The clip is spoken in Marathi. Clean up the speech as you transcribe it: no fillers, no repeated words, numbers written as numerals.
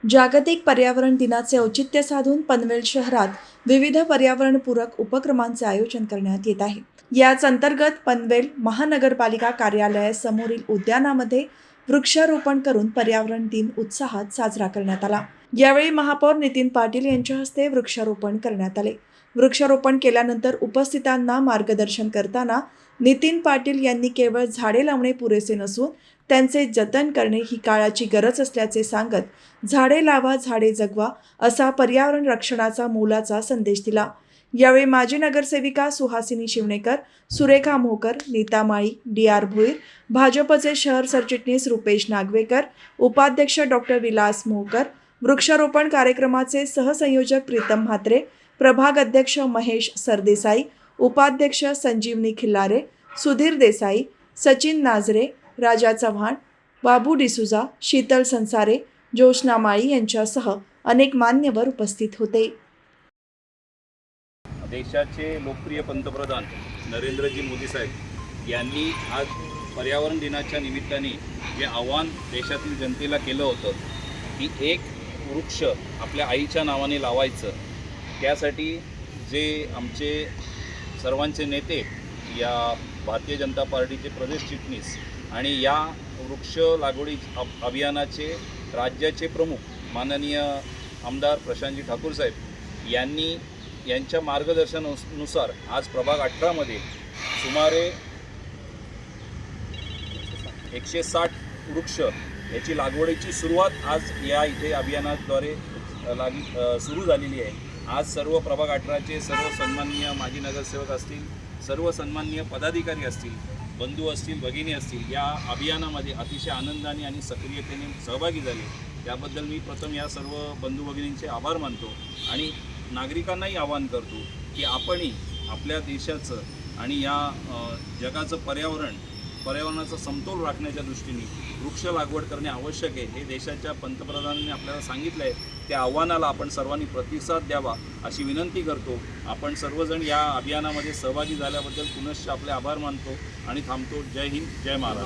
जागतिक पर्यावरण दिनाचे औचित्य साधून पनवेल शहरात विविध पर्यावरणपूरक उपक्रमांचे आयोजन करण्यात येत आहे। याच अंतर्गत पनवेल महानगरपालिका कार्यालयासमोरील उद्यानामध्ये वृक्षारोपण करून पर्यावरण दिन उत्साहात साजरा करण्यात आला। यावेळी महापौर नितीन पाटील यांच्या हस्ते वृक्षारोपण करण्यात आले। वृक्षारोपण केल्यानंतर उपस्थितांना मार्गदर्शन करताना नितीन पाटील यांनी केवळ झाडे लावणे पुरेसे नसून त्यांचे जतन करणे ही काळाची गरज असल्याचे सांगत झाडे लावा झाडे जगवा असा पर्यावरण रक्षणाचा मोलाचा संदेश दिला। यावेळी माजी नगरसेविका सुहासिनी शिवणेकर, सुरेखा मोहकर, नीता माळी, डी.आर. भोईर, भाजपचे शहर सरचिटणीस रुपेश नागवेकर, उपाध्यक्ष डॉक्टर विलास मोहकर, वृक्षारोपण कार्यक्रमाचे सहसंयोजक प्रीतम म्हात्रे, प्रभाग अध्यक्ष महेश सरदेसाई, उपाध्यक्ष संजीवनी खिल्लारे, सुधीर देसाई, सचिन नाझरे, राजा चव्हाण, बाबू डिसूजा, शीतल संसारे, जोशना माळी यांच्यासह अनेक मान्यवर उपस्थित होते। देशाचे लोकप्रिय पंतप्रधान नरेंद्रजी मोदी साहेब यांनी आज पर्यावरण दिनाच्या निमित्ताने जे आव्हान देशातील जनतेला केलं होतं की एक वृक्ष आपल्या आईच्या नावाने लावायचं, त्यासाठी जे आमचे सर्वांचे नेते या भारतीय जनता पार्टीचे प्रदेश चिटणीस आणि या वृक्ष लागवडी अभियानाचे राज्याचे प्रमुख माननीय आमदार प्रशांतजी ठाकूर साहेब यांच्या मार्गदर्शनानुसार आज प्रभाग 18 मध्ये सुमारे 160 वृक्ष याची लागवडीची सुरुवात आज या इथे अभियानाद्वारे सुरू झालेली आहे। आज सर्व प्रभाग 18चे सर्व सन्माननीय माजी नगरसेवक असतील, सर्व सन्माननीय पदाधिकारी असतील, बंधू असतील, भगिनी असतील, या अभियानामध्ये अतिशय आनंदाने आणि सक्रियतेने सहभागी झाले। त्याबद्दल मी प्रथम या सर्व बंधू भगिनींचे आभार मानतो आणि नागरिकांनाही आवाहन करतो की आपणही आपल्या देशाचं आणि या जगाचं पर्यावरणाचा समतोल राखण्याच्या दृष्टीने वृक्ष लागवड करणे आवश्यक आहे। हे देशाच्या पंतप्रधानांनी आपल्याला सांगितलं आहे। त्या आव्हानाला आपण सर्वांनी प्रतिसाद द्यावा अशी विनंती करतो। आपण सर्वजण या अभियानामध्ये सहभागी झाल्याबद्दल पुनश्च आपले आभार मानतो आणि थांबतो। जय हिंद, जय महाराष्ट्र।